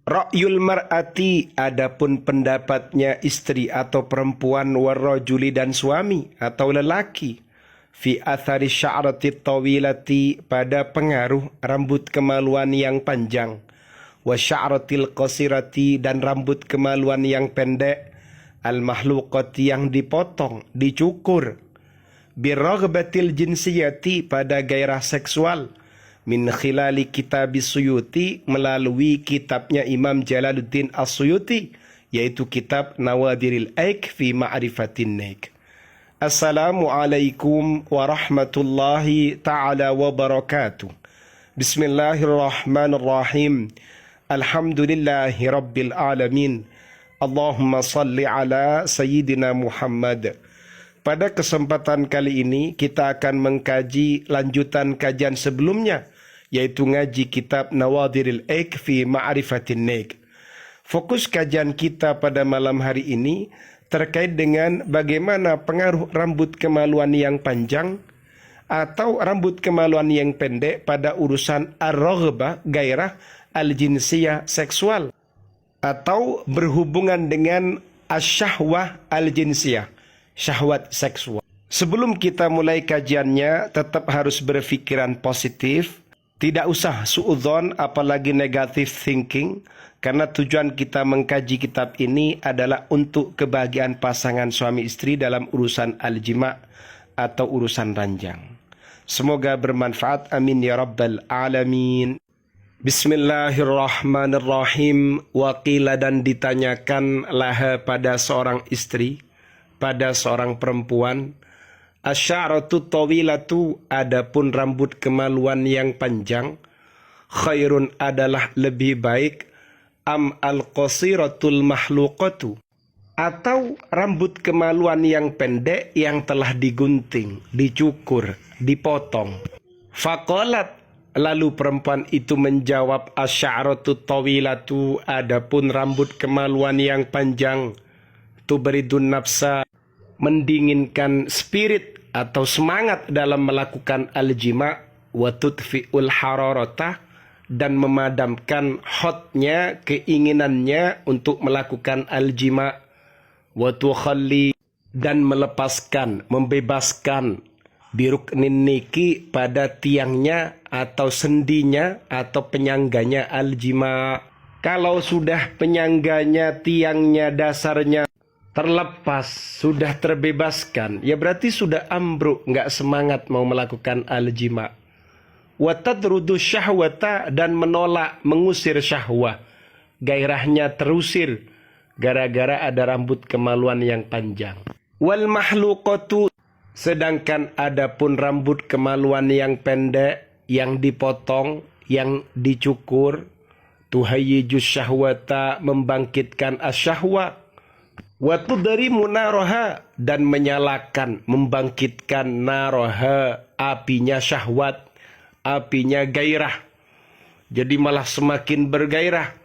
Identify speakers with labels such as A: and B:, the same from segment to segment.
A: Ra'yul mar'ati, adapun pendapatnya istri atau perempuan, warrajuli dan suami atau lelaki, fi athari sya'rati tawilati, pada pengaruh rambut kemaluan yang panjang, wa sya'ratil qasirati, dan rambut kemaluan yang pendek, al mahluqati, yang dipotong, dicukur, birragbatil jinsiyati, pada gairah seksual, min khilali kitab Suyuti, melalui kitabnya Imam Jalaluddin As-Suyuti, yaitu kitab Nawadiril Aik fi Ma'rifatin Naik. Assalamualaikum warahmatullahi ta'ala wabarakatuh. Bismillahirrahmanirrahim. Alhamdulillahi rabbil alamin. Allahumma salli ala Sayyidina Muhammad. Pada kesempatan kali ini kita akan mengkaji lanjutan kajian sebelumnya, yaitu ngaji kitab Nawadiril Aik fi Ma'rifatin Naik. Fokus kajian kita pada malam hari ini terkait dengan bagaimana pengaruh rambut kemaluan yang panjang atau rambut kemaluan yang pendek pada urusan ar-raghbah, gairah al-jinsiyah, seksual, atau berhubungan dengan asyahwah al-jinsiyah, syahwat seksual. Sebelum kita mulai kajiannya, tetap harus berpikiran positif, tidak usah suudzon apalagi negative thinking, karena tujuan kita mengkaji kitab ini adalah untuk kebahagiaan pasangan suami istri dalam urusan al-jima' atau urusan ranjang. Semoga bermanfaat, amin ya rabbal alamin. Bismillahirrahmanirrahim. Waqila, dan ditanyakan, laha, pada seorang istri, pada seorang perempuan, asy'aratu tawilatu, adapun rambut kemaluan yang panjang, khairun, adalah lebih baik, am al-qasiratul mahluqatu, atau rambut kemaluan yang pendek yang telah digunting, dicukur, dipotong. Faqalat, lalu perempuan itu menjawab, asy'aratu tawilatu, adapun rambut kemaluan yang panjang, tuberidun nafsa, mendinginkan spirit atau semangat dalam melakukan al-jima', wa tudfi'ul hararata, dan memadamkan hotnya, keinginannya untuk melakukan al-jima', wa tukhalli, dan melepaskan, membebaskan, biruknin niki, pada tiangnya atau sendinya atau penyangganya al-jima'. Kalau sudah penyangganya, tiangnya, dasarnya terlepas, sudah terbebaskan, ya berarti sudah ambruk, nggak semangat mau melakukan al-jima'. Wa tadrudu syahwata, dan menolak, mengusir syahwah, gairahnya terusir gara-gara ada rambut kemaluan yang panjang. Wal mahluqatu, sedangkan adapun rambut kemaluan yang pendek, yang dipotong, yang dicukur, tuhayyijus syahwata, membangkitkan asyahwa, wa tudrimu naraha, dan menyalakan, membangkitkan naraha, apinya syahwat, apinya gairah, jadi malah semakin bergairah.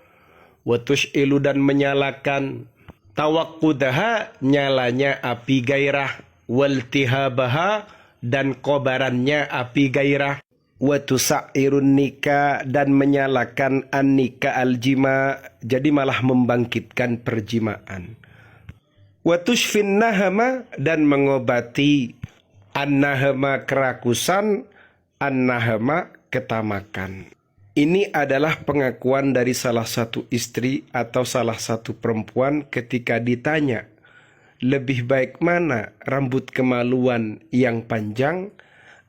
A: Wa tush'ilu, dan menyalakan, tawaqqudaha, nyalanya api gairah, waltihabaha, dan kobarannya api gairah, wa tusa'irun nika, dan menyalakan an-nika al-jima', jadi malah membangkitkan perjimaan. Wa tushfin nahama, dan mengobati an-nahama, kerakusan, an-nahama, ketamakan. Ini adalah pengakuan dari salah satu istri atau salah satu perempuan ketika ditanya, lebih baik mana rambut kemaluan yang panjang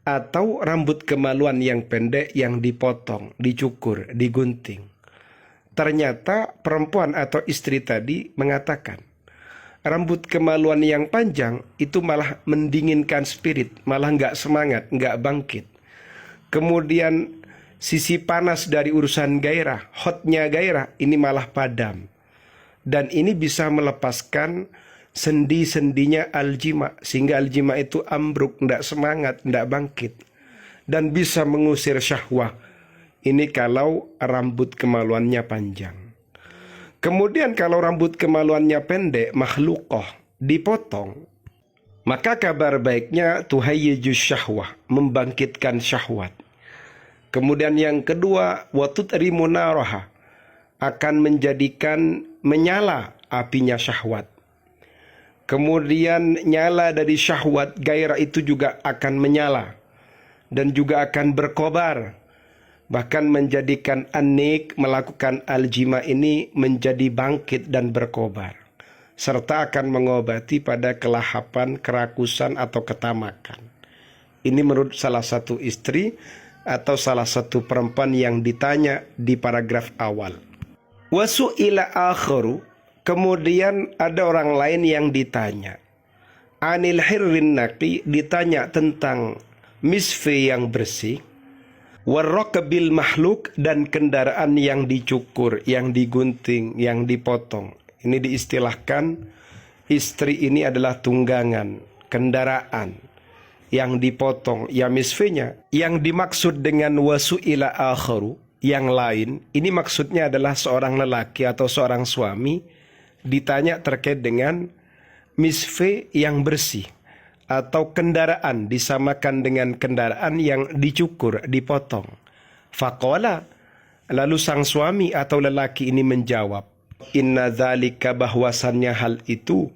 A: atau rambut kemaluan yang pendek yang dipotong, dicukur, digunting. Ternyata perempuan atau istri tadi mengatakan, rambut kemaluan yang panjang itu malah mendinginkan spirit, malah nggak semangat, nggak bangkit. Kemudian sisi panas dari urusan gairah, hotnya gairah, ini malah padam. Dan ini bisa melepaskan sendi-sendinya al-jima', sehingga al-jima' itu ambruk, nggak semangat, nggak bangkit. Dan bisa mengusir syahwah. Ini kalau rambut kemaluannya panjang. Kemudian kalau rambut kemaluannya pendek, makhluqah, dipotong, maka kabar baiknya tuhayyijus syahwah, membangkitkan syahwat. Kemudian yang kedua, watut rimunaraha, akan menjadikan menyala apinya syahwat. Kemudian nyala dari syahwat, gairah itu juga akan menyala dan juga akan berkobar. Bahkan menjadikan anik melakukan al-jima ini menjadi bangkit dan berkobar. Serta akan mengobati pada kelahapan, kerakusan atau ketamakan. Ini menurut salah satu istri atau salah satu perempuan yang ditanya di paragraf awal. Wasu'ila akharu, kemudian ada orang lain yang ditanya. Anil hirrin naqi, ditanya tentang misfi yang bersih. Warrakabil makhluk, dan kendaraan yang dicukur, yang digunting, yang dipotong. Ini diistilahkan istri ini adalah tunggangan, kendaraan yang dipotong, ya misfinya. Yang dimaksud dengan wasu'ila akharu, yang lain, ini maksudnya adalah seorang lelaki atau seorang suami ditanya terkait dengan misfi yang bersih atau kendaraan, disamakan dengan kendaraan yang dicukur, dipotong. Faqala, lalu sang suami atau lelaki ini menjawab, inna dzalika, bahwasannya hal itu,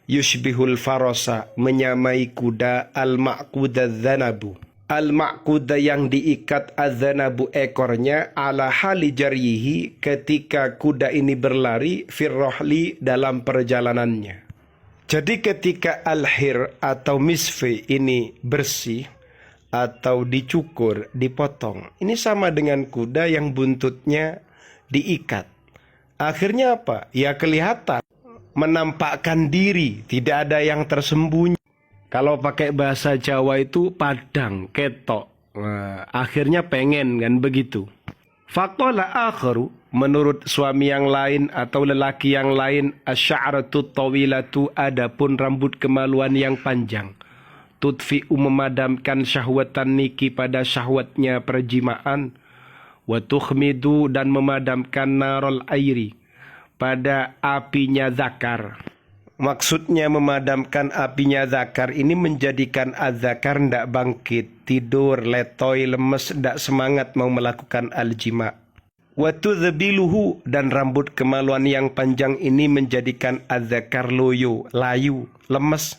A: yushbihul farosa, menyamai kuda, al-ma'kuda dzanabu. Al-ma'kuda yang diikat, adzanabu ekornya, ala hali jaryihi, ketika kuda ini berlari, firrohli, dalam perjalanannya. Jadi ketika al-hir atau misfi ini bersih atau dicukur, dipotong, ini sama dengan kuda yang buntutnya diikat. Akhirnya apa? Ya kelihatan, menampakkan diri, tidak ada yang tersembunyi. Kalau pakai bahasa Jawa itu padang, ketok. Nah, akhirnya pengen kan begitu. Faqala akharu, menurut suami yang lain atau lelaki yang lain, asy'aratu tawilatu, adapun rambut kemaluan yang panjang. Tudfi'u, memadamkan syahwatan niki, pada syahwatnya perjimaan. Wa tukhmidu, dan memadamkan narol airi, pada apinya zakar. Maksudnya memadamkan apinya zakar ini menjadikan az-zakar ndak bangkit, tidur, letoy, lemes, ndak semangat mau melakukan al-jima. Wa tudhbiluhu, dan rambut kemaluan yang panjang ini menjadikan az-zakar loyo, layu, lemes.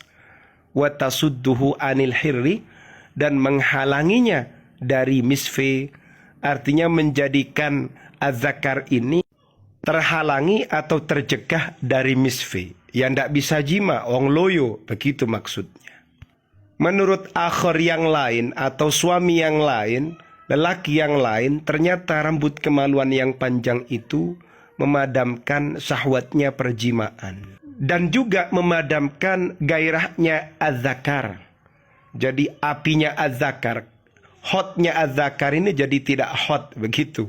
A: Wa tasudduhu anil hirri, dan menghalanginya dari misfi, artinya menjadikan az-zakar ini terhalangi atau tercegah dari misfi. Yang tidak bisa jima, ong loyo, begitu maksudnya. Menurut akhir yang lain atau suami yang lain, lelaki yang lain, ternyata rambut kemaluan yang panjang itu memadamkan syahwatnya perjimaan. Dan juga memadamkan gairahnya az-zakar. Jadi apinya az-zakar, hotnya az-zakar ini jadi tidak hot, begitu.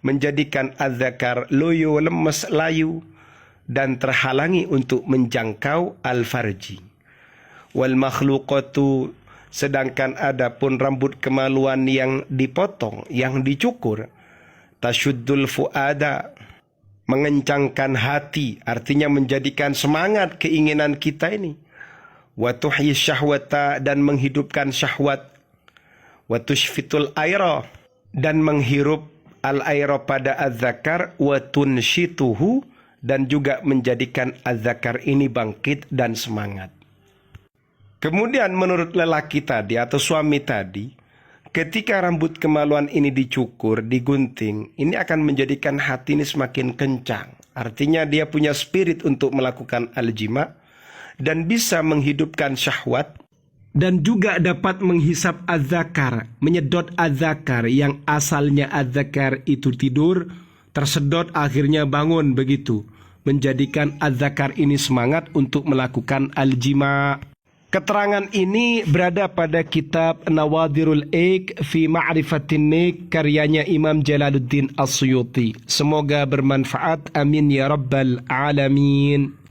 A: Menjadikan az-zakar loyo, lemes, layu, dan terhalangi untuk menjangkau al-farji. Wal makhluqatu, sedangkan adapun rambut kemaluan yang dipotong, yang dicukur, tashuddul fuada, mengencangkan hati, artinya menjadikan semangat keinginan kita ini. Wa tuhyi syahwata, dan menghidupkan syahwat. Wa tushfitul aira, dan menghirup al-aira pada az-zakar. Wa tunshituhu, dan juga menjadikan az-zakar ini bangkit dan semangat. Kemudian menurut lelaki tadi atau suami tadi, ketika rambut kemaluan ini dicukur, digunting, ini akan menjadikan hati ini semakin kencang. Artinya dia punya spirit untuk melakukan al-jima dan bisa menghidupkan syahwat dan juga dapat menghisap az-zakar, menyedot az-zakar yang asalnya az-zakar itu tidur, tersedot akhirnya bangun begitu, menjadikan az-zakar ini semangat untuk melakukan al-jima. Keterangan ini berada pada kitab Nawadirul Iq fi Ma'rifatin Nik, karyanya Imam Jalaluddin As-Suyuti. Semoga bermanfaat, amin ya rabbal alamin.